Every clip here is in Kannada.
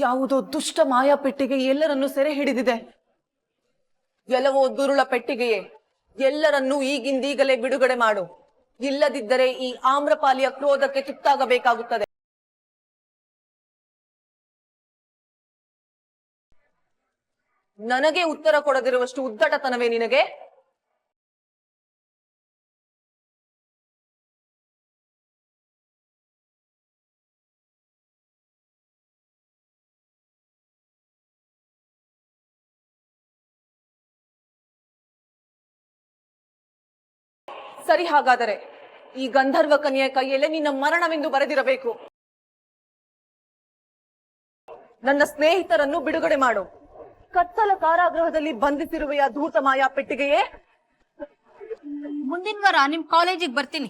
ಯಾವುದೋ ದುಷ್ಟ ಮಾಯಾ ಪೆಟ್ಟಿಗೆ ಎಲ್ಲರನ್ನೂ ಸೆರೆ ಹಿಡಿದಿದೆ. ಎಲ್ಲವೋ ದುರುಳ ಪೆಟ್ಟಿಗೆಯೇ, ಎಲ್ಲರನ್ನೂ ಈಗಿಂದೀಗಲೇ ಬಿಡುಗಡೆ ಮಾಡು. ಇಲ್ಲದಿದ್ದರೆ ಈ ಆಮ್ರಪಾಲಿಯ ಕ್ರೋಧಕ್ಕೆ ತುತ್ತಾಗಬೇಕಾಗುತ್ತದೆ. ನನಗೆ ಉತ್ತರ ಕೊಡದಿರುವಷ್ಟು ಉದ್ದಟತನವೇ ನಿನಗೆ? ಸರಿ, ಹಾಗಾದರೆ ಈ ಗಂಧರ್ವ ಕನ್ಯೆಯ ಕೈಯಲ್ಲೇ ನಿನ್ನ ಮರಣವೆಂದು ಬರೆದಿರಬೇಕು. ನನ್ನ ಸ್ನೇಹಿತರನ್ನು ಬಿಡುಗಡೆ ಮಾಡು. ಕತ್ತಲ ಕಾರಾಗೃಹದಲ್ಲಿ ಬಂಧಿಸಿರುವೆಯ ಧೂತ ಮಾಯಾ ಪೆಟ್ಟಿಗೆಯೇ. ಮುಂದಿನ ವಾರ ನಿಮ್ ಕಾಲೇಜಿಗೆ ಬರ್ತೀನಿ.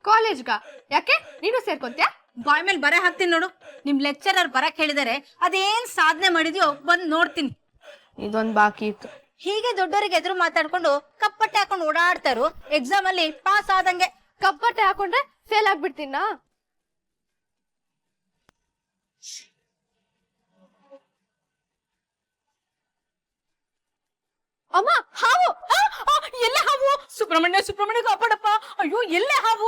ಕಾಲೇಜ್ಗ? ಯಾಕೆ, ನೀನು ಸೇರ್ಕೊಂತ್ಯಾ? ಬಾಯ್ ಮೇಲೆ ಬರೆ ಹಾಕ್ತೀನಿ ನೋಡು. ನಿಮ್ ಲೆಕ್ಚರರ್ ಬರಕ್ ಹೇಳಿದರೆ ಅದೇನ್ ಸಾಧನೆ ಮಾಡಿದ್ಯೋ ಬಂದ್ ನೋಡ್ತೀನಿ. ಇದೊಂದ್ ಬಾಕಿ ಇತ್ತು. ಹೀಗೆ ದೊಡ್ಡವರಿಗೆ ಎದುರು ಮಾತಾಡ್ಕೊಂಡು ಕಪ್ಪಟ್ಟೆ ಹಾಕೊಂಡು ಓಡಾಡ್ತಾರು, ಎಕ್ಸಾಮ್ ಅಲ್ಲಿ ಪಾಸ್ ಆದಂಗೆ. ಕಪ್ಪಟ್ಟೆ ಹಾಕೊಂಡ್ರೆ ಫೇಲ್ ಆಗ್ಬಿಡ್ತೀನಾ? ಅಮ್ಮ, ಹಾವು! ಎಲ್ಲೇ ಹಾವು? ಸುಬ್ರಹ್ಮಣ್ಯ ಸುಬ್ರಹ್ಮಣ್ಯ ಕಾಪಾಡಪ್ಪ. ಅಯ್ಯೋ, ಎಲ್ಲೇ ಹಾವು?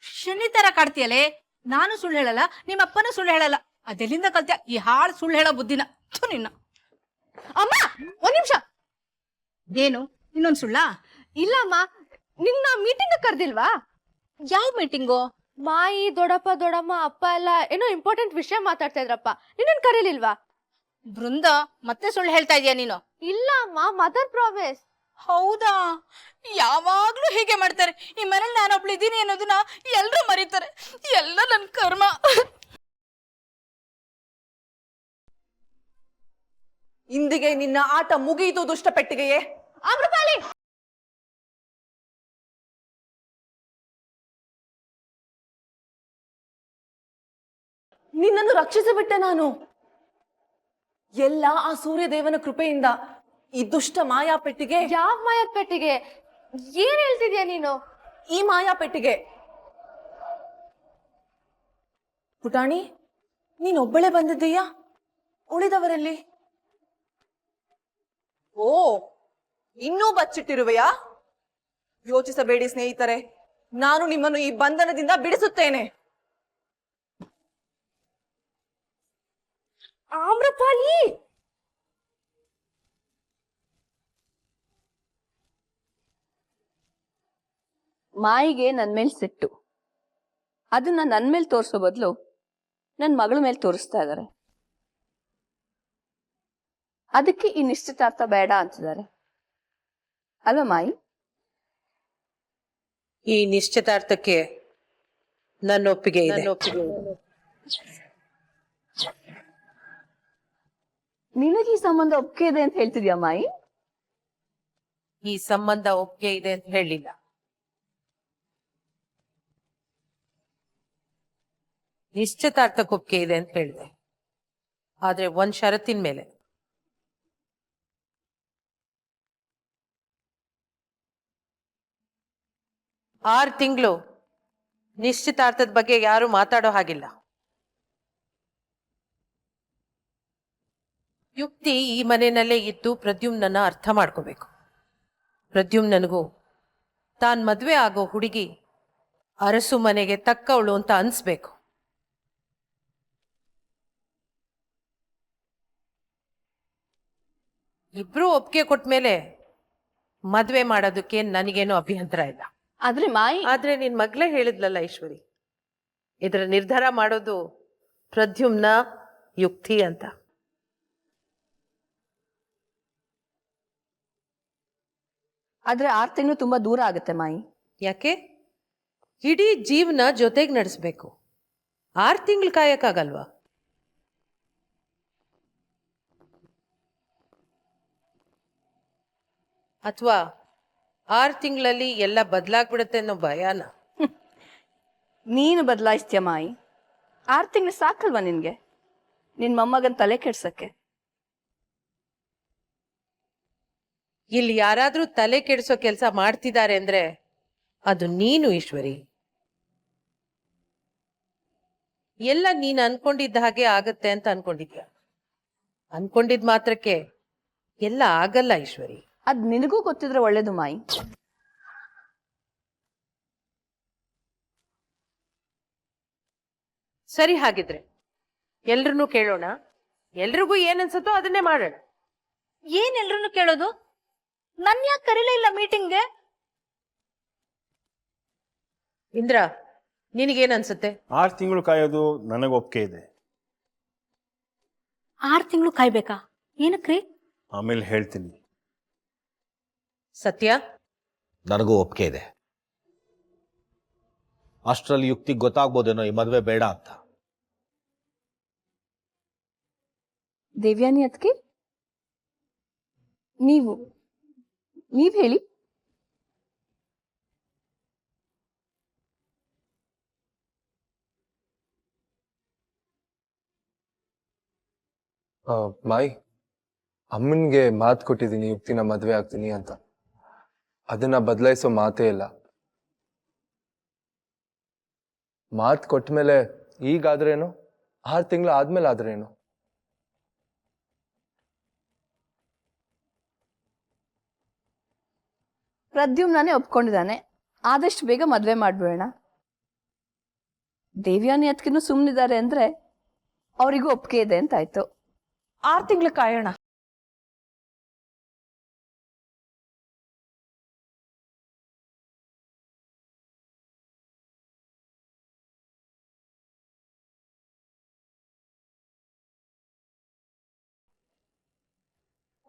ಶನಿ ತರ ಕಾಡ್ತೀಯಲೇ. ನಾನು ಸುಳ್ಳು ಹೇಳಲ್ಲ, ನಿಮ್ಮಪ್ಪನೂ ಸುಳ್ಳು ಹೇಳಲ್ಲ. ಅದೆಲ್ಲಿಂದ ಕಲ್ತ್ಯ ಈ ಹಾಳು ಸುಳ್ಳು ಹೇಳೋ ಬುದ್ಧಿನ? ನಿನ್ನ ಅಮ್ಮ, ಒಂದ್ ನಿಮಿಷ. ಏನು, ಇನ್ನೊಂದ್ ಸುಳ್ಳ? ಇಲ್ಲ ಅಮ್ಮ, ನಿನ್ನ ಮೀಟಿಂಗ್ ಕರ್ದಿಲ್ವಾ? ಯಾವ ಮೀಟಿಂಗು? ಮಾಯಿ, ದೊಡ್ಡಪ್ಪ, ದೊಡ್ಡಮ್ಮ, ಅಪ್ಪ ಎಲ್ಲ ಏನೋ ಇಂಪಾರ್ಟೆಂಟ್ ವಿಷಯ ಮಾತಾಡ್ತಾ ಇದ್ರಪ್ಪ. ನಿನ್ನನ್ ಕರೀಲಿಲ್ವಾ? ಬೃಂದ, ಮತ್ತೆ ಸುಳ್ಳು ಹೇಳ್ತಾ ಇದೀಯ ನೀನು? ಇಲ್ಲ ಅಮ್ಮ, ಮದರ್ ಪ್ರಾಮಿಸ್. ಹೌದಾ? ಯಾವಾಗ್ಲೂ ಹೀಗೆ ಮಾಡ್ತಾರೆ. ಈ ಮನೇಲಿ ನಾನೊಬ್ಳು ಇದ್ದೀನಿ ಅನ್ನೋದನ್ನ ಎಲ್ರೂ ಮರೀತಾರೆ. ಎಲ್ಲ ನನ್ ಕರ್ಮ. ಇಂದಿಗೆ ನಿನ್ನ ಆಟ ಮುಗಿಯಿತು ದುಷ್ಟ ಪೆಟ್ಟಿಗೆಯೇ. ಅಮೃಪಾಲಿ, ನಿನ್ನನ್ನು ರಕ್ಷಿಸಿಬಿಟ್ಟೆ ನಾನು. ಎಲ್ಲ ಆ ಸೂರ್ಯದೇವನ ಕೃಪೆಯಿಂದ. ಈ ದುಷ್ಟ ಮಾಯಾ ಪೆಟ್ಟಿಗೆ. ಯಾವ ಮಾಯಾ ಪೆಟ್ಟಿಗೆ? ಏನ್ ಹೇಳ್ತಿದ್ಯಾ ನೀನು? ಈ ಮಾಯಾ ಪೆಟ್ಟಿಗೆ. ಪುಟಾಣಿ, ನೀನೊಬ್ಬಳೇ ಬಂದಿದ್ದೀಯಾ? ಉಳಿದವರಲ್ಲಿ? ಓ, ಇನ್ನೂ ಬಚ್ಚಿಟ್ಟಿರುವೆಯಾ? ಯೋಚಿಸಬೇಡಿ ಸ್ನೇಹಿತರೆ, ನಾನು ನಿಮ್ಮನ್ನು ಈ ಬಂಧನದಿಂದ ಬಿಡಿಸುತ್ತೇನೆ. ಆಮ್ರಪಾಲಿ, ಮಾಯಿಗೆ ನನ್ ಮೇಲ್ ಸಿಟ್ಟು. ಅದನ್ನ ನನ್ ಮೇಲ್ ತೋರ್ಸೋ ಬದಲು ನನ್ ಮಗಳ ಮೇಲೆ ತೋರಿಸ್ತಾ ಇದಾರೆ. ಅದಕ್ಕೆ ಈ ನಿಶ್ಚಿತಾರ್ಥ ಬೇಡ ಅಂತಿದ್ದಾರೆ ಅಲ್ವಾ ಮಾಯಿ? ಈ ನಿಶ್ಚಿತಾರ್ಥಕ್ಕೆ ನನ್ನ ಒಪ್ಪಿಗೆ ಇದೆ. ನಿನಗೆ ಈ ಸಂಬಂಧ ಒಪ್ಪಿಗೆ ಇದೆ ಅಂತ ಹೇಳ್ತಿದ್ಯಾ ಮಾಯಿ? ಈ ಸಂಬಂಧ ಒಪ್ಪಿಗೆ ಇದೆ ಅಂತ ಹೇಳಿಲ್ಲ. ನಿಶ್ಚಿತಾರ್ಥಕ್ಕೆ ಒಪ್ಪಿಗೆ ಇದೆ ಅಂತ ಹೇಳಿದೆ, ಆದ್ರೆ ಒಂದ್ ಷರತ್ತಿನ ಮೇಲೆ. ಆರು ತಿಂಗಳು ನಿಶ್ಚಿತಾರ್ಥದ ಬಗ್ಗೆ ಯಾರು ಮಾತಾಡೋ ಹಾಗಿಲ್ಲ. ಯುಕ್ತಿ ಈ ಮನೆಯಲ್ಲೇ ಇದ್ದು ಪ್ರದ್ಯುಮ್ನನ್ನ ಅರ್ಥ ಮಾಡ್ಕೋಬೇಕು. ಪ್ರದ್ಯುಮ್ನನಿಗೂ ತಾನ್ ಮದ್ವೆ ಆಗೋ ಹುಡುಗಿ ಅರಸು ಮನೆಗೆ ತಕ್ಕವಳು ಅಂತ ಅನ್ಸ್ಬೇಕು. ಇಬ್ರು ಒಪ್ಪಿಗೆ ಕೊಟ್ಮೇಲೆ ಮದ್ವೆ ಮಾಡೋದಕ್ಕೆ ನನಗೇನು ಅಭ್ಯಂತರ ಇಲ್ಲ. ಆದ್ರೆ ಮಾಯಿ, ಆದ್ರೆ ನಿನ್ ಮಗ್ಲೇ ಹೇಳಿದ್ಲಲ್ಲ ಈಶ್ವರಿ, ಇದರ ನಿರ್ಧಾರ ಮಾಡೋದು ಪ್ರದ್ಯುಮ್ನ, ಯುಕ್ತಿ ಅಂತ. ಆದ್ರೆ 6 ತಿಂಗಳು ತುಂಬಾ ದೂರ ಆಗುತ್ತೆ ಮಾಯಿ. ಯಾಕೆ? ಇಡೀ ಜೀವನ ಜೊತೆಗೆ ನಡೆಸ್ಬೇಕು. 6 ತಿಂಗಳು ಕಾಯಕ್ಕಾಗಲ್ವಾ? ಅಥವಾ 6 ತಿಂಗಳಲ್ಲಿ ಎಲ್ಲ ಬದಲಾಗ್ಬಿಡುತ್ತೆ ಅನ್ನೋ ಭಯಾನ? ನೀನು ಬದಲಾಯಿಸ್ತೀಯ ಮಾಯಿ. 6 ತಿಂಗಳು ಸಾಕಲ್ವಾ ನಿನ್ಗೆ ನಿನ್ ಮೊಮ್ಮಗನ್ ತಲೆ ಕೆಡ್ಸಕ್ಕೆ? ಇಲ್ಲಿ ಯಾರಾದ್ರೂ ತಲೆ ಕೆಡಿಸೋ ಕೆಲಸ ಮಾಡ್ತಿದ್ದಾರೆ ಅಂದ್ರೆ ಅದು ನೀನು ಈಶ್ವರಿ. ಎಲ್ಲ ನೀನ್ ಅನ್ಕೊಂಡಿದ್ದ ಹಾಗೆ ಆಗತ್ತೆ ಅಂತ ಅನ್ಕೊಂಡಿದ್ಯಾ? ಅನ್ಕೊಂಡಿದ್ ಮಾತ್ರಕ್ಕೆ ಎಲ್ಲ ಆಗಲ್ಲ ಈಶ್ವರಿ. ಅದ್ ನಿನಗೂ ಗೊತ್ತಿದ್ರೆ ಒಳ್ಳೇದು ಮಾಯಿ. ಸರಿ, ಹಾಗಿದ್ರೆ ಎಲ್ರನ್ನೂ ಕೇಳೋಣ. ಎಲ್ರಿಗೂ ಏನನ್ಸತ್ತೋ ಅದನ್ನೇ ಮಾಡೋಣ. ಏನ್ ಎಲ್ರನ್ನು ಕೇಳೋದು? ನನ್ ಯಾಕೆ ಕರೀಲೇ ಇಲ್ಲ ಮೀಟಿಂಗ್ಗೆ? ಇಂದ್ರ, ನಿನಗೇನ್ ಅನ್ಸುತ್ತೆ? 6 ತಿಂಗಳು ಕಾಯೋದು ನನಗೆ ಒಪ್ಪಿಗೆ ಇದೆ. 6 ತಿಂಗಳು ಕಾಯ್ಬೇಕಾ? ಏನಕ್ರಿ? ಆಮೇಲೆ ಹೇಳ್ತೀನಿ. ಸತ್ಯ? ನನಗೂ ಒಪ್ಪಿಗೆ ಇದೆ. ಅಷ್ಟರಲ್ಲಿ ಯುಕ್ತಿಗೆ ಗೊತ್ತಾಗ್ಬೋದೇನೋ ಈ ಮದುವೆ ಬೇಡ ಅಂತ. ದೇವ್ಯಾನಿ ಅದಕ್ಕೆ ನೀವ್ ಹೇಳಿ. ಮಾಯಿ, ಅಮ್ಮನಿಗೆ ಮಾತು ಕೊಟ್ಟಿದ್ದೀನಿ ಯುಕ್ತಿನ ಮದುವೆ ಆಗ್ತೀನಿ ಅಂತ. ಅದನ್ನ ಬದಲಾಯಿಸೋ ಮಾತೇ ಇಲ್ಲ. ಮಾತು ಕೊಟ್ಟ ಮೇಲೆ ಈಗಾದ್ರೇನು, 6 ತಿಂಗಳು ಆದ್ಮೇಲೆ ಆದ್ರೇನು? ಪ್ರದ್ಯುಮ್ನೇ ಒಪ್ಕೊಂಡಿದ್ದಾನೆ. ಆದಷ್ಟು ಬೇಗ ಮದ್ವೆ ಮಾಡ್ಬಿಡೋಣ. ದೇವ್ಯಾನಿ ಅದಕ್ಕಿನ್ನೂ ಸುಮ್ಮನಿದ್ದಾರೆ ಅಂದ್ರೆ ಅವರಿಗೂ ಒಪ್ಪಿಗೆ ಇದೆ ಅಂತ ಆಯ್ತು. 6 ತಿಂಗಳು ಕಾಯೋಣ.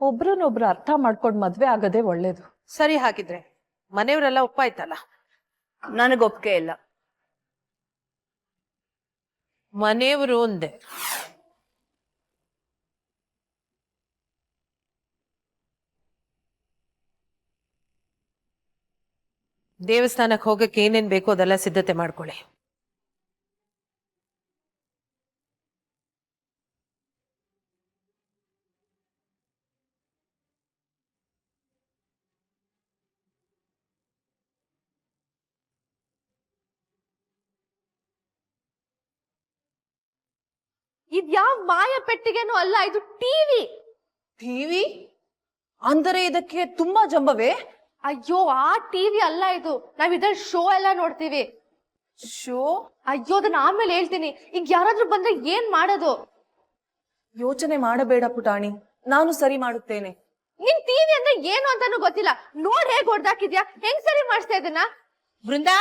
ಒಬ್ರನ್ನೊಬ್ರು ಅರ್ಥ ಮಾಡ್ಕೊಂಡು ಮದ್ವೆ ಆಗದೆ ಒಳ್ಳೇದು. ಸರಿ, ಹಾಗಿದ್ರೆ ಮನೆಯವರೆಲ್ಲ ಒಪ್ಪಾಯ್ತಲ್ಲ? ನನಗೆ ಒಪ್ಪಿಗೆ ಇಲ್ಲ. ಮನೆಯವರು ಒಂದೇ. ದೇವಸ್ಥಾನಕ್ಕೆ ಹೋಗಕ್ಕೆ ಏನೇನ್ ಬೇಕೋ ಅದೆಲ್ಲ ಸಿದ್ಧತೆ ಮಾಡ್ಕೊಳ್ಳಿ. ಇದ್ ಯಾವ ಮಾಯ ಪೆಟ್ಟಿಗೆನೂ ಅಲ್ಲ, ಇದು ಟಿವಿ. ಟಿವಿ ಅಂದರೆ ಇದಕ್ಕೆ ತುಂಬಾ ಜಂಬವೇ? ಅಯ್ಯೋ, ಆ ಟಿವಿ ಅಲ್ಲ ಇದು. ನಾವ್ ಇದ್ರಲ್ಲಿ ಶೋ ಎಲ್ಲ ನೋಡ್ತೀವಿ. ಶೋ? ಅಯ್ಯೋ, ಅದನ್ನ ಆಮೇಲೆ ಹೇಳ್ತೀನಿ. ಈಗ ಯಾರಾದ್ರೂ ಬಂದ್ರೆ ಏನ್ ಮಾಡೋದು? ಯೋಚನೆ ಮಾಡಬೇಡ ಪುಟಾಣಿ, ನಾನು ಸರಿ ಮಾಡುತ್ತೇನೆ. ನಿನ್ ಟಿವಿ ಅಂದ್ರೆ ಏನು ಅಂತಾನು ಗೊತ್ತಿಲ್ಲ. ನೋಡ್ ಹೇಗ್ ಹೊಡ್ದಾಕಿದ್ಯಾ, ಹೆಂಗ್ ಸರಿ ಮಾಡಿಸ್ತಾ ಇದನ್ನ? ಬೃಂದಾ,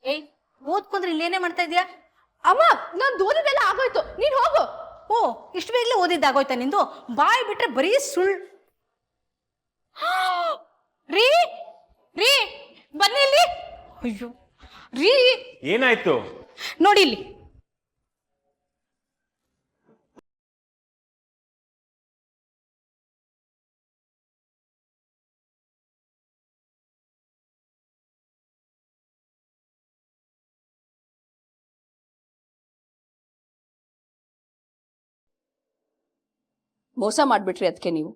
ಏಯ್ ಓದ್ಕೊಂಡ್ರೆ ಇಲ್ಲೇನೇ ಮಾಡ್ತಾ ಇದ್ಯಾ? ಅಮ್ಮ, ನಾನ್ ಓದಿದೆಲ್ಲ ಆಗೋಯ್ತು, ನೀನ್ ಹೋಗು. ಓ, ಇಷ್ಟು ಬೇಗಲೇ ಓದಿದ್ದಾಗೋಯ್ತಾ ನಿಂದು? ಬಾಯ್ ಬಿಟ್ರೆ ಬರೀ ಸುಳ್ಳು. ರೀ ರೀ, ಬನ್ನಿ ಇಲ್ಲಿ. ಅಯ್ಯೋ ರೀ, ಏನಾಯ್ತು? ನೋಡಿ ಇಲ್ಲಿ. ಮೋಸ ಮಾಡ್ಬಿಟ್ರಿ ಅದಕ್ಕೆ ನೀವು.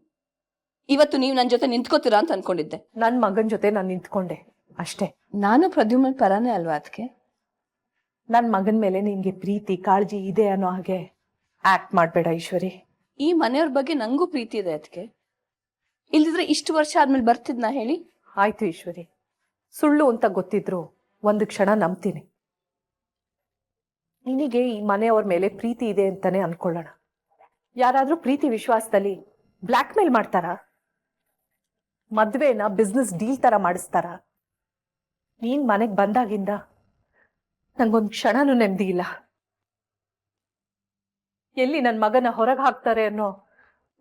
ಇವತ್ತು ನೀವು ನನ್ನ ಜೊತೆ ನಿಂತ್ಕೋತೀರಾ ಅಂತ ಅನ್ಕೊಂಡಿದ್ದೆ. ನನ್ ಮಗನ್ ಜೊತೆ ನಾನು ನಿಂತ್ಕೊಂಡೆ ಅಷ್ಟೇ. ನಾನು ಪ್ರದ್ಯುಮ್ನ ಪರಾನೇ ಅಲ್ವಾ ಅದಕ್ಕೆ? ನನ್ ಮಗನ್ ಮೇಲೆ ನಿನ್ಗೆ ಪ್ರೀತಿ ಕಾಳಜಿ ಇದೆ ಅನ್ನೋ ಹಾಗೆ ಆಕ್ಟ್ ಮಾಡ್ಬೇಡ ಈಶ್ವರಿ. ಈ ಮನೆಯವ್ರ ಬಗ್ಗೆ ನಂಗೂ ಪ್ರೀತಿ ಇದೆ ಅದಕ್ಕೆ. ಇಲ್ದಿದ್ರೆ ಇಷ್ಟು ವರ್ಷ ಆದ್ಮೇಲೆ ಬರ್ತಿದ್ನಾ ಹೇಳಿ? ಆಯ್ತು ಈಶ್ವರಿ, ಸುಳ್ಳು ಅಂತ ಗೊತ್ತಿದ್ರು ಒಂದು ಕ್ಷಣ ನಂಬ್ತೀನಿ. ನಿನಗೆ ಈ ಮನೆಯವ್ರ ಮೇಲೆ ಪ್ರೀತಿ ಇದೆ ಅಂತಾನೆ ಅನ್ಕೊಳ್ಳೋಣ. ಯಾರಾದ್ರೂ ಪ್ರೀತಿ ವಿಶ್ವಾಸದಲ್ಲಿ ಬ್ಲ್ಯಾಕ್ ಮೇಲ್ ಮಾಡ್ತಾರಾ? ಮದ್ವೆನ ಬಿಸ್ನೆಸ್ ಡೀಲ್ ತರ ಮಾಡಿಸ್ತಾರ? ನೀನ್ ಮನೆಗ್ ಬಂದಾಗಿಂದ ನಂಗೊಂದ್ ಕ್ಷಣನೂ ನೆಮ್ಮದಿ ಇಲ್ಲ. ಎಲ್ಲಿ ನನ್ ಮಗನ ಹೊರಗೆ ಹಾಕ್ತಾರೆ ಅನ್ನೋ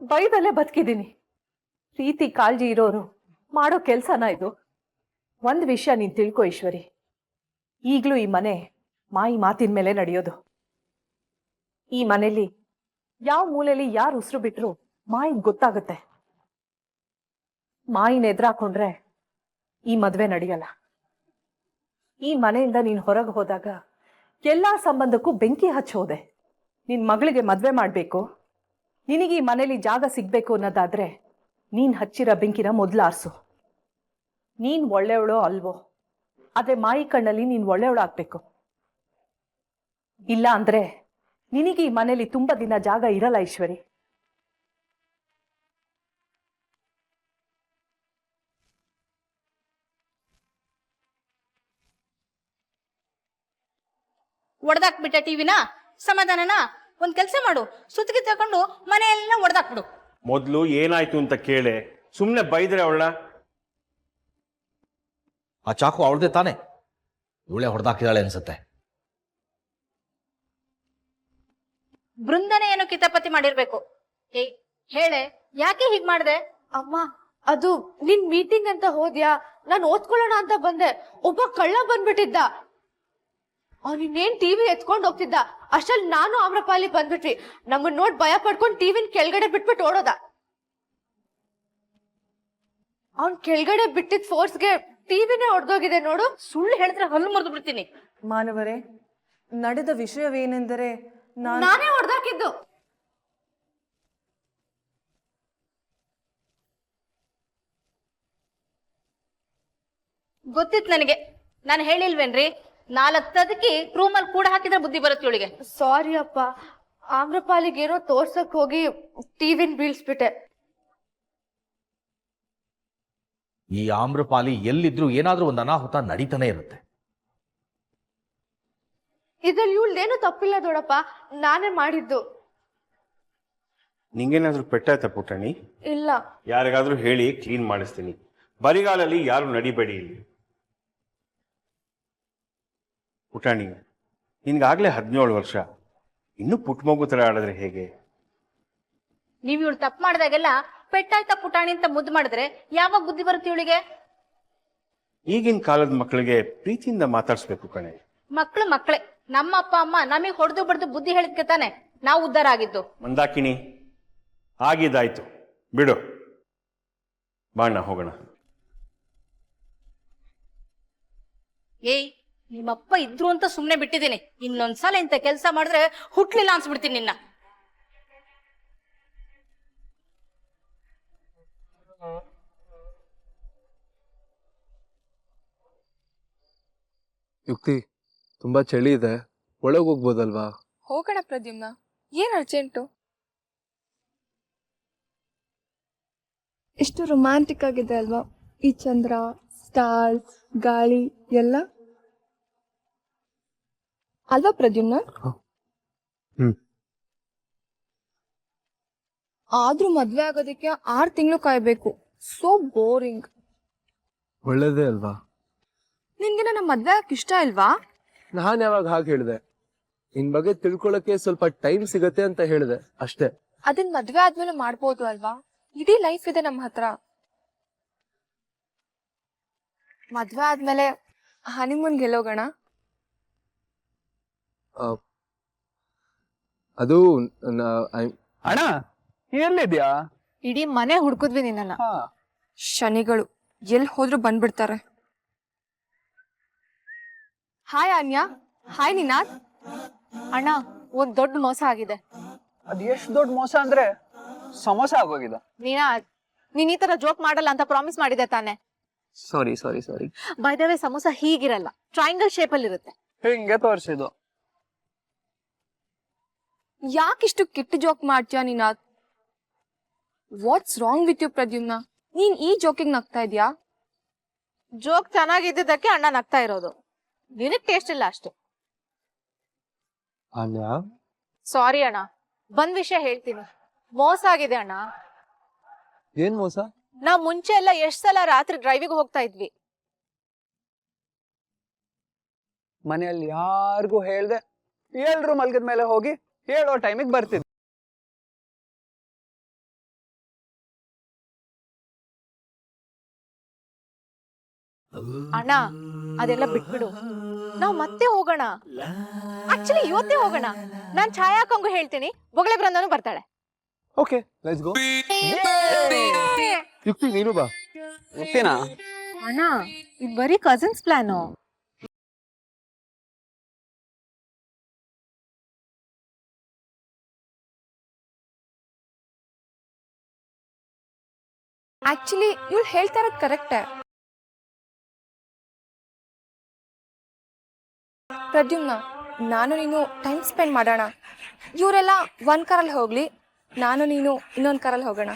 ಭಯದಲ್ಲೇ ಬದುಕಿದ್ದೀನಿ. ಪ್ರೀತಿ ಕಾಳಜಿ ಇರೋರು ಮಾಡೋ ಕೆಲ್ಸನ ಇದು? ಒಂದ್ ವಿಷಯ ನೀನ್ ತಿಳ್ಕೊ ಈಶ್ವರಿ, ಈಗ್ಲೂ ಈ ಮನೆ ಮಾಯಿ ಮಾತಿನ ಮೇಲೆ ನಡೆಯೋದು. ಈ ಮನೇಲಿ ಯಾವ ಮೂಲೆಯಲ್ಲಿ ಯಾರು ಉಸಿರು ಬಿಟ್ರು ಮಾಯಿಗ್ ಗೊತ್ತಾಗುತ್ತೆ. ಮಾಯಿನ ಎದುರಾಕೊಂಡ್ರೆ ಈ ಮದ್ವೆ ನಡೆಯಲ್ಲ. ಈ ಮನೆಯಿಂದ ನೀನ್ ಹೊರಗೆ ಹೋದಾಗ ಎಲ್ಲಾ ಸಂಬಂಧಕ್ಕೂ ಬೆಂಕಿ ಹಚ್ಚೋದೆ. ನಿನ್ ಮಗಳಿಗೆ ಮದ್ವೆ ಮಾಡ್ಬೇಕು, ನಿನಗೆ ಈ ಮನೇಲಿ ಜಾಗ ಸಿಗ್ಬೇಕು ಅನ್ನೋದಾದ್ರೆ ನೀನ್ ಹಚ್ಚಿರೋ ಬೆಂಕಿನ ಮೊದ್ಲು ಆರ್ಸು. ನೀನ್ ಒಳ್ಳೆಯವಳೋ ಅಲ್ವೋ, ಆದ್ರೆ ಮಾಯಿ ಕಣ್ಣಲ್ಲಿ ನೀನ್ ಒಳ್ಳೆಯವಳು ಆಗ್ಬೇಕು. ಇಲ್ಲ ಅಂದ್ರೆ ನಿನಗೆ ಈ ಮನೇಲಿ ತುಂಬಾ ದಿನ ಜಾಗ ಇರಲ್ಲ ಈಶ್ವರಿ. ಒಡೆದಾಕ್ಬಿಟ್ಟೆ ಟಿವಿನ? ಸಮಾಧಾನನ? ಒಂದ್ ಕೆಲ್ಸ ಮಾಡು, ಸುತ್ತಿಗೆ ತಗೊಂಡು ಮನೆಯೆಲ್ಲ ಒಡೆದಾಕ್ಬಿಡು. ಮೊದ್ಲು ಏನಾಯ್ತು ಅಂತ ಕೇಳೆ, ಸುಮ್ನೆ ಬೈದ್ರೆ ಅವಳ. ಆ ಚಾಕು ಅವಳದೆ ತಾನೆ, ಇವಳೆ ಹೊಡೆದಾಕಿದಾಳೆ ಅನ್ಸುತ್ತೆ. ಬೃಂದನೆ ಏನೋ ಕಿತಾಪತಿ ಮಾಡಿರ್ಬೇಕು. ಏಯ್ ಹೇಳೆ, ಯಾಕೆ ಹೀಗ್ ಮಾಡ್ದೆ? ಅಮ್ಮ, ಅದು ನಿನ್ ಮೀಟಿಂಗ್ ಅಂತ ಹೋದ್ಯಾ? ನಾನು ಓದ್ಕೊಳ್ಳೋಣ ಅಂತ ಬಂದೆ, ಒಬ್ಬ ಕಳ್ಳ ಬಂದ್ಬಿಟ್ಟಿದ್ದ. ಅವನಿನ್ನೇನ್ ಟಿವಿ ಎತ್ಕೊಂಡ್ ಹೋಗ್ತಿದ್ದ, ಅಷ್ಟ್ರಲ್ಲಿ ನಾನು ಆಮ್ರಪಾಲಿ ಬಂದ್ಬಿಟ್ವಿ. ನಮ್ಮನ್ ನೋಡ್ ಭಯ ಪಡ್ಕೊಂಡ್ ಟಿವಿನ ಕೆಳಗಡೆ ಬಿಟ್ಬಿಟ್ಟು ಓಡೋದ. ಅವ್ನ್ ಕೆಳಗಡೆ ಬಿಟ್ಟಿದ್ ಫೋರ್ಸ್ಗೆ ಟಿವಿನೇ ಹೊಡೆದೋಗಿದೆ ನೋಡು. ಸುಳ್ಳು ಹೇಳಿದ್ರೆ ಹಲ್ಲು ಮುರಿದು ಬಿಡ್ತೀನಿ. ಮಾನವರೇ, ನಡೆದ ವಿಷಯವೇನೆಂದರೆ ನಾನೇ ಹೊಡೆದಾಕಿದ್ದು. ಗೊತ್ತಿತ್ತು ನನಗೆ. ನಾನು ಹೇಳಿಲ್ವೇನ್ರಿ, 4 ತದಕಿ ರೂಮಲ್ಲಿ ಕೂಡ ಹಾಕಿದ್ರೆ ಬುದ್ಧಿ ಬರುತ್ತೆ ಇವಳಿಗೆ. ಸಾರಿ ಅಪ್ಪ, ಆಮ್ರಪಾಲಿಗೇನೋ ತೋರ್ಸಕ್ ಹೋಗಿ ಟಿವಿನ್ ಬೀಳ್ಸ್ಬಿಟ್ಟೆ. ಈ ಆಮ್ರಪಾಲಿ ಎಲ್ಲಿದ್ರು ಏನಾದ್ರೂ ಒಂದು ಅನಾಹುತ ನಡೀತಾನೆ ಇರುತ್ತೆ. ಇದ್ರಲ್ಲಿ ಇವಳ್ದೇನು ತಪ್ಪಿಲ್ಲ ದೊಡ್ಡಪ್ಪ, ನಾನೇ ಮಾಡಿದ್ದು. ನಿಂಗೇನಾದ್ರೂ ಪೆಟ್ಟಾಯ್ತಾ ಪುಟ್ಟಣಿ? ಇಲ್ಲ. ಯಾರಿಗಾದ್ರೂ ಹೇಳಿ ಕ್ಲೀನ್ ಮಾಡಿಸ್ತೀನಿ. ಬರಿಗಾಲಲ್ಲಿ ಯಾರು ನಡಿಬೇಡಿ ಇಲ್ಲಿ. ಪುಟಾಣಿ, ನಿನ್ಗಾಗ್ಲೇ 17 ವರ್ಷ, ಇನ್ನೂ ಪುಟ್ಟ ಮಗು ತರ ಆಡಿದ್ರೆ ಹೇಗೆ? ನೀವ್ ಇವಳು ತಪ್ಪು ಮಾಡಿದಾಗೆಲ್ಲ ಪೆಟ್ಟಾಯ್ತಾ ಪುಟಾಣಿ ಅಂತ ಮುದ್ದು ಮಾಡಿದ್ರೆ ಯಾವಾಗ ಬುದ್ಧಿ ಬರುತ್ತೆ ಇವಳಿಗೆ? ಈಗಿನ ಕಾಲದ ಮಕ್ಕಳಿಗೆ ಪ್ರೀತಿಯಿಂದ ಮಾತಾಡ್ಸ್ಬೇಕು ಕಣೆ. ಮಕ್ಳು ಮಕ್ಳೇ. ನಮ್ಮ ಅಪ್ಪ ಅಮ್ಮ ನಮಗೆ ಹೊಡೆದು ಬಡ್ದು ಬುದ್ಧಿ ಹೇಳಿದ್ಕೆ ತಾನೆ ನಾವು ಉದ್ಧಾರ ಆಗಿದ್ದು. ಮಂದಾಕಿನಿ, ಆಗಿದ್ದಾಯ್ತು ಬಿಡು, ಬಾಣ ಹೋಗೋಣ. ಏಯ್, ನಿಮ್ಮಪ್ಪ ಇದ್ರು ಅಂತ ಸುಮ್ನೆ ಬಿಟ್ಟಿದ್ದೀನಿ. ಇನ್ನೊಂದ್ಸಲ ಇಂಥ ಕೆಲಸ ಮಾಡಿದ್ರೆ ಹುಟ್ಲಿಲ್ಲ ಅನ್ಸ್ಬಿಡ್ತೀನಿ ನಿನ್ನ. ಯುಕ್ತಿ, ತುಂಬಾ ಚಳಿ ಇದೆ, ಒಳಗೆ ಹೋಗ್ಬೋದಲ್ವಾ? ಹೋಗೋಣ ಪ್ರದ್ಯುಮ್ನ, ಏನ್ ಅರ್ಜೆಂಟು? ಎಷ್ಟು ರೊಮ್ಯಾಂಟಿಕ್ ಆಗಿದೆ ಅಲ್ವಾ ಈ ಚಂದ್ರ, ಸ್ಟಾರ್ಸ್, ಗಾಳಿ ಎಲ್ಲ ಅಲ್ವಾ ಪ್ರದ್ಯುಮ್ನ? ಆದ್ರೂ ಮದ್ವೆ ಆಗೋದಕ್ಕೆ 6 ತಿಂಗಳು ಕಾಯ್ಬೇಕು. So boring. ಒಳ್ಳೇದೇ ಅಲ್ವಾ? ನಿನ್ಗೆ ನನ್ನ ಮದ್ವೆ ಆಗಕ್ಕೆ ಇಷ್ಟ ಇಲ್ವಾ? ನಾನ್ ಯಾವಾಗ ಹಾಗೆ ಹೇಳಿದೆ? ನಿನ್ ಬಗ್ಗೆ ತಿಳ್ಕೊಳಕ್ಕೆ ಸ್ವಲ್ಪ ಟೈಮ್ ಸಿಗತ್ತೆ ಅಂತ ಹೇಳಿದೆ ಅಷ್ಟೇ. ಅದನ್ ಮದ್ವೆ ಆದ್ಮೇಲೆ ಮಾಡ್ಬೋದು ಅಲ್ವಾ? ಇಡೀ ಲೈಫ್ ಇದೆ ನಮ್ಮ ಹತ್ರ. ಮದ್ವೆ ಆದ್ಮೇಲೆ ಹನಿಮೂನ್ಗೆ ಎಲ್ಲೋಗೋಣ? ಅದು ಅಣ್ಣ ಎಲ್ಲಿದ್ಯಾ? ಇಡೀ ಮನೆ ಹುಡ್ಕುದ್ವಿ ನಿನ್ನಲ್ಲ. ಶನಿಗಳು ಎಲ್ಲಿ ಹೋದ್ರು ಬಂದ್ಬಿಡ್ತಾರೆ. ಹಾಯ್ ಅನ್ಯಾ. ಹಾಯ್ ನಿನಾಥ್. ಅಣ್ಣ, ಒಂದ್ ದೊಡ್ಡ ಮೋಸ ಆಗಿದೆ. ಅದ್ ಎಷ್ಟ್ ದೊಡ್ಡ ಮೋಸ ಅಂದ್ರೆ ಸಮೋಸ ಆಗೋಗಿದೆ. ನೀನ್ ಈ ತರ ಜೋಕ್ ಮಾಡಲ್ಲ ಅಂತ ಪ್ರಾಮಿಸ್ ಮಾಡಿದೆ ತಾನೆ? Sorry sorry sorry. By the way, samosa ಹೀಗಿರಲ್ಲ, ಟ್ರಯಾಂಗಲ್ ಶೇಪ್ ಅಲ್ಲಿ ಇರುತ್ತೆ. ಹಿಂಗೆ ತೋರಿಸಿದ್ದು. ಯಾಕಿಷ್ಟು ಕೆಟ್ಟ ಜೋಕ್ ಮಾಡ್ತೀಯಾ Ninath? What's wrong with you Pradyumna? ನೀನ್ ಈ ಜೋಕಿಗೆ ನಗ್ತಾ ಇದ್ಯಾ? ಜೋಕ್ ಚೆನ್ನಾಗಿದ್ದಕ್ಕೆ ಅಣ್ಣ ನಗ್ತಾ ಇರೋದು, ನಿನಗ್ ಟೇಸ್ಟ್ ಇಲ್ಲ ಅಷ್ಟೇ. ಸಾರಿ ಅಣ್ಣ, ಬಂದ್ ವಿಷಯ ಹೇಳ್ತೀನಿ. ಮೋಸ ಆಗಿದೆ ಅಣ್ಣ. ಏನ್ ಮೋಸ? ನಾವ್ ಮುಂಚೆ ಎಲ್ಲ ಎಷ್ಟ್ ಸಲ ರಾತ್ರಿ ಡ್ರೈವಿಗೆ ಹೋಗ್ತಾ ಇದ್ವಿ. ಮನೆಯಲ್ಲಿ ಯಾರಿಗೂ ಹೇಳ್ದೆ ಎಲ್ರು ಮಲ್ಗದ ಮೇಲೆ ಹೋಗಿ ಹೇಳೋ ಟೈಮಿಗೆ ಬರ್ತಿದ್ವಿ. ಅಣ್ಣ, ಅದೆಲ್ಲ ಬಿಟ್ಬಿಡು, ನಾವ್ ಮತ್ತೆ ಹೋಗೋಣ. ಆಕ್ಚುಲಿ ಇವತ್ತೇ ಹೋಗೋಣ. ನಾನ್ ಛಾಯಾ ಅಕ್ಕಂಗೂ ಹೇಳ್ತೀನಿ, ಬೊಗಳೆ ಬೃಂದನು ಬರ್ತಾಳೆ. Okay, let's go. ಯುಕ್ತಿ, ನೀನು ಬಾ. ಗೊತ್ತಿನಾ ಅಣ್ಣ, ಇದು ಬರೀ ಕಸಿನ್ಸ್ ಪ್ಲಾನು. ಆಕ್ಚುಲಿ ಇವ್ಳು ಹೇಳ್ತಾ ಇರೋದು ಕರೆಕ್ಟೇ. ಪ್ರದ್ಯುಮ್ನ, ನಾನು ನೀನು ಟೈಮ್ ಸ್ಪೆಂಡ್ ಮಾಡೋಣ. ಇವರೆಲ್ಲ ಒಂದ್ ಕಾರಲ್ಲಿ ಹೋಗ್ಲಿ, ನಾನು ನೀನು ಇನ್ನೊಂದ್ ಕಾರಲ್ಲಿ ಹೋಗೋಣ.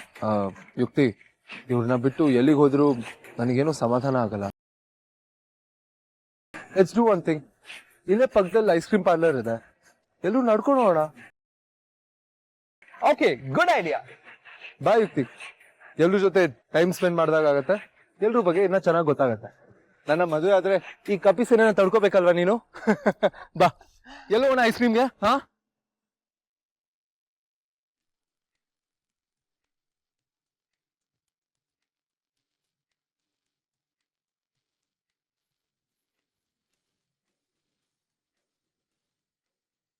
ಯುಕ್ತಿ, ಇವ್ರನ್ನ ಬಿಟ್ಟು ಎಲ್ಲಿಗೆ ಹೋದ್ರು ನನಗೇನು ಸಮಾಧಾನ ಆಗಲ್ಲ. Let's do one thing. ಇಲ್ಲೇ ಪಕ್ಕದಲ್ಲಿ ಐಸ್ ಕ್ರೀಮ್ ಪಾರ್ಲರ್ ಇದೆ, ಎಲ್ಲರೂ ನಡ್ಕೊಂಡು ಹೋಗೋಣ. Okay, good idea. ಬಾ ಯುಕ್ತಿ, ಎಲ್ರ ಜೊತೆ ಟೈಮ್ ಸ್ಪೆಂಡ್ ಮಾಡಿದಾಗ ಆಗತ್ತೆ, ಎಲ್ರ ಬಗ್ಗೆ ಇನ್ನ ಚೆನ್ನಾಗಿ ಗೊತ್ತಾಗತ್ತೆ. ನನ್ನ ಮದುವೆ ಆದ್ರೆ ಈ ಕಪಿಸಿನ ತಡ್ಕೋಬೇಕಲ್ವಾ ನೀನು? ಬಾ, ಎಲ್ಲ ಹೋಗೋಣ ಐಸ್ ಕ್ರೀಮ್ಗೆ. ಹಾ,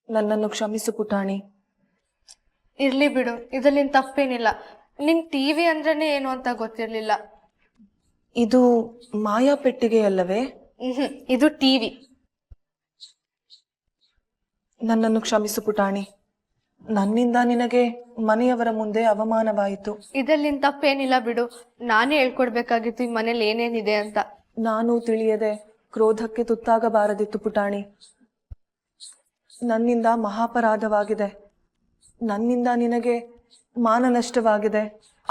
ನನ್ನನ್ನು ಕ್ಷಮಿಸು ಪುಟಾಣಿ. ಇರ್ಲಿ ಬಿಡು, ಇದ್ರಲ್ಲಿ ತಪ್ಪೇನಿಲ್ಲ. ನಿಂಗ್ ಟಿವಿ ಅಂದ್ರೇನೆ ಏನು ಅಂತ ಗೊತ್ತಿರ್ಲಿಲ್ಲ. ಇದು ಮಾಯಾ ಪೆಟ್ಟಿಗೆಯಲ್ಲವೇ? ಇದು ಟಿವಿ. ನನ್ನನ್ನು ಕ್ಷಮಿಸು ಪುಟಾಣಿ. ನನ್ನಿಂದ ನಿನಗೆ ಮನೆಯವರ ಮುಂದೆ ಅವಮಾನವಾಯಿತು. ಇದ್ರಲ್ಲಿ ತಪ್ಪೇನಿಲ್ಲ ಬಿಡು. ನಾನೇ ಹೇಳ್ಕೊಡ್ಬೇಕಾಗಿತ್ತು ಈ ಮನೇಲಿ ಏನೇನಿದೆ ಅಂತ. ನಾನು ತಿಳಿಯದೆ ಕ್ರೋಧಕ್ಕೆ ತುತ್ತಾಗಬಾರದಿತ್ತು ಪುಟಾಣಿ. ನನ್ನಿಂದ ಮಹಾಪರಾಧವಾಗಿದೆ. ನನ್ನಿಂದ ನಿನಗೆ ಮಾನ ನಷ್ಟವಾಗಿದೆ,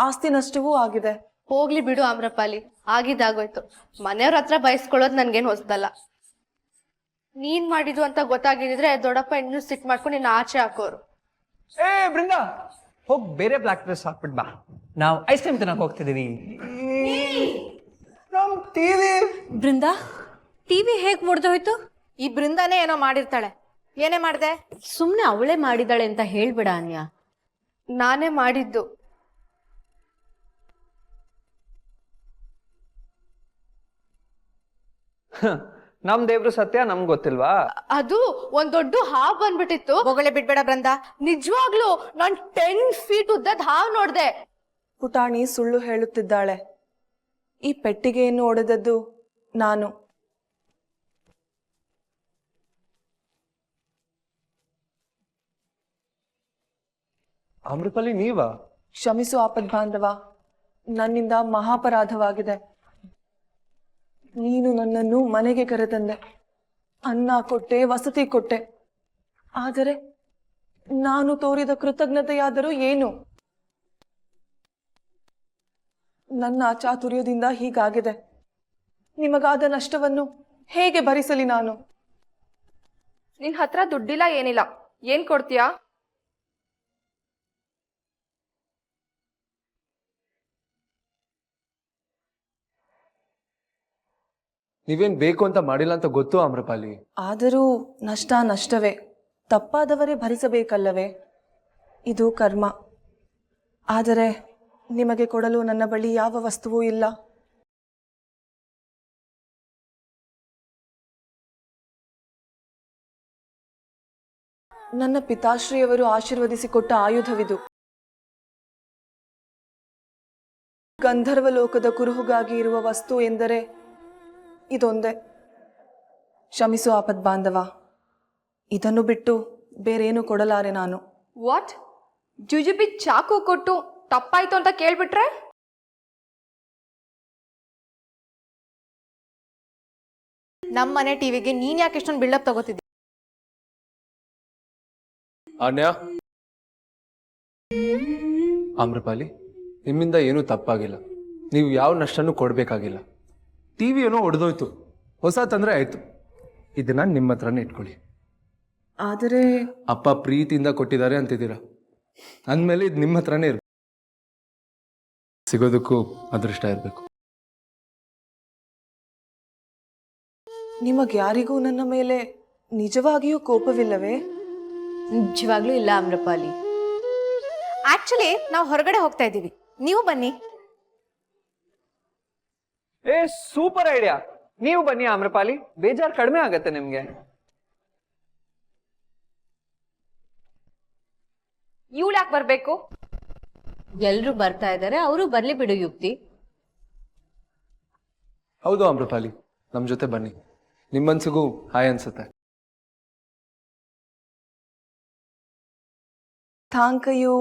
ಆಸ್ತಿ ನಷ್ಟವೂ ಆಗಿದೆ. ಹೋಗ್ಲಿ ಬಿಡು ಆಮ್ರಪಾಲಿ, ಆಗಿದ್ದಾಗೋಯ್ತು. ಮನೆಯವ್ರ ಹತ್ರ ಬಯಸ್ಕೊಳ್ಳೋದು ನನ್ಗೇನು ಹೊಸದಲ್ಲ. ನೀನ್ ಮಾಡಿದ್ದು ಅಂತ ಗೊತ್ತಾಗಿದ್ರೆ ದೊಡ್ಡಪ್ಪ ಇನ್ನೂ ಸಿಟ್ ಮಾಡ್ಕೊಂಡು ನಿನ್ನ ಆಚೆ ಹಾಕೋರು. ಏ ಬೃಂದ, ಹೋಗ್ ಬೇರೆ ಬ್ಲಾಕ್ ಡ್ರೆಸ್ ಹಾಕ್ಬಿಟ್ ಬಾ, ನಾವು ಐಸ್ ಕ್ರೀಮ್ ತಿನ್ನಕ್ ಹೋಗ್ತಿದೀವಿ. ನಮ್ ಟಿವಿ ಬೃಂದ, ಟಿವಿ ಹೇಗ್ ಮುಡ್ದೋಯ್ತು? ಈ ಬೃಂದಾನೇ ಏನೋ ಮಾಡಿರ್ತಾಳೆ. ಏನೇ ಮಾಡ್ದೆ? ಸುಮ್ನೆ ಅವಳೇ ಮಾಡಿದಾಳೆ ಅಂತ ಹೇಳ್ಬೇಡ ಅನ್ಯ. ನಾನೇ ಮಾಡಿದ್ದು. ನಮ್ ದೇವ್ರು ಸತ್ಯ ನಮ್ಗ್ ಗೊತ್ತಿಲ್ವಾ? ಅದು ಒಂದ್ ದೊಡ್ಡ ಹಾವು ಬಂದ್ಬಿಟ್ಟಿತ್ತು. ಹೋಗಲೇ ಬಿಡ್ಬೇಡ ಬೃಂದ. ನಿಜವಾಗ್ಲು ನಾನ್ 10 ಫೀಟ್ ಉದ್ದದ ಹಾವು ನೋಡ್ದೆ. ಪುಟಾಣಿ ಸುಳ್ಳು ಹೇಳುತ್ತಿದ್ದಾಳೆ. ಈ ಪೆಟ್ಟಿಗೆಯನ್ನು ಒಡೆದದ್ದು ನಾನು. ಅಮೃತಪಾಲಿ ನೀವಾ? ಕ್ಷಮಿಸು ಆಪದ್ಬಾಂಧವ, ನನ್ನಿಂದ ಮಹಾಪರಾಧವಾಗಿದೆ. ನೀನು ನನ್ನನ್ನು ಮನೆಗೆ ಕರೆತಂದೆ, ಅನ್ನ ಕೊಟ್ಟೆ, ವಸತಿ ಕೊಟ್ಟೆ. ಆದರೆ ನಾನು ತೋರಿದ ಕೃತಜ್ಞತೆಯಾದರೂ ಏನು? ನನ್ನ ಚಾತುರ್ಯದಿಂದ ಹೀಗಾಗಿದೆ. ನಿಮಗಾದ ನಷ್ಟವನ್ನು ಹೇಗೆ ಭರಿಸಲಿ ನಾನು? ನಿನ್ ಹತ್ರ ದುಡ್ಡಿಲ್ಲ, ಏನಿಲ್ಲ. ಏನ್ ಕೊಡ್ತೀಯಾ? ನೀವೇನ್ ಬೇಕು ಅಂತ ಮಾಡಿಲ್ಲ ಅಂತ ಗೊತ್ತು ಆಮ್ರಪಾಲಿ. ಆದರೂ ನಷ್ಟ ನಷ್ಟವೇ, ತಪ್ಪಾದವರೇ ಭರಿಸಬೇಕಲ್ಲವೇ? ಇದು ಕರ್ಮ. ಆದರೆ ನಿಮಗೆ ಕೊಡಲು ನನ್ನ ಬಳಿ ಯಾವ ವಸ್ತುವೂ ಇಲ್ಲ. ನನ್ನ ಪಿತಾಶ್ರೀಯವರು ಆಶೀರ್ವದಿಸಿಕೊಟ್ಟ ಆಯುಧವಿದು. ಗಂಧರ್ವ ಲೋಕದ ಕುರುಹುಗಾಗಿ ಇರುವ ವಸ್ತು ಎಂದರೆ ಇದೊಂದೇ. ಕ್ಷಮಿಸು ಆಪದ್ಬಾಂಧವ, ಇದನ್ನು ಬಿಟ್ಟು ಬೇರೇನು ಕೊಡಲಾರೆ ನಾನು. ವಾಟ್? ಜುಜುಬಿ ಚಾಕು ಕೊಟ್ಟು ತಪ್ಪಾಯ್ತು ಅಂತ ಕೇಳ್ಬಿಟ್ರೆ? ನಮ್ಮನೆ ಟಿವಿಗೆ ನೀನ್ ಯಾಕೆ ಇಷ್ಟೊಂದು ಬಿಲ್ಡಪ್ ತಗೋತಿದ್ದಿ? ಅನ್ಯ, ಆಮ್ರಪಾಲಿ, ನಿಮ್ಮಿಂದ ಏನೂ ತಪ್ಪಾಗಿಲ್ಲ. ನೀವು ಯಾವ ನಷ್ಟನೂ ಕೊಡಬೇಕಾಗಿಲ್ಲ. ಟಿವಿ ಏನೋ ಒಡೆದೋಯ್ತು, ಹೊಸ ತಂದ್ರೆ ಆಯ್ತು. ಇದನ್ನ ನಿಮ್ಮ ಹತ್ರನೇ ಇಟ್ಕೊಳ್ಳಿ. ಆದರೆ ಅಪ್ಪ ಪ್ರೀತಿಯಿಂದ ಕೊಟ್ಟಿದ್ದಾರೆ ಅಂತಿದ್ದೀರಾ, ಅಂದಮೇಲೆ ಇದು ನಿಮ್ಮ ಹತ್ರನೇ ಇರ್ಬೇಕು. ಸಿಗೋದಕ್ಕೂ ಅದೃಷ್ಟ ಇರಬೇಕು. ನಿಮಗ್ಯಾರಿಗೂ ನನ್ನ ಮೇಲೆ ನಿಜವಾಗಿಯೂ ಕೋಪವಿಲ್ಲವೇ? ನಿಜವಾಗ್ಲೂ ಇಲ್ಲ ಆಮ್ರಪಾಲಿ. ಆಕ್ಚುಲಿ ನಾವು ಹೊರಗಡೆ ಹೋಗ್ತಾ ಇದ್ದೀವಿ, ನೀವು ಬನ್ನಿ. ಏ ಸೂಪರ್ ಐಡಿಯಾ, ನೀವು ಬನ್ನಿ ಆಮ್ರಪಾಲಿ, ಬೇಜಾರ್ ಕಡಿಮೆ ಆಗತ್ತೆ ನಿಮ್ಗೆ. ಇವ್ಳು ಯಾಕೆ ಬರ್ಬೇಕು? ಎಲ್ರು ಬರ್ತಾ ಇದಾರೆ, ಅವರು ಬರ್ಲಿ ಬಿಡು ಯುಕ್ತಿ. ಹೌದು ಆಮ್ರಪಾಲಿ, ನಮ್ಮ ಜೊತೆ ಬನ್ನಿ, ನಿಮ್ಮ ಮನ್ಸಿಗೂ ಹಾಯ್ ಅನ್ಸುತ್ತೆ. Thank you.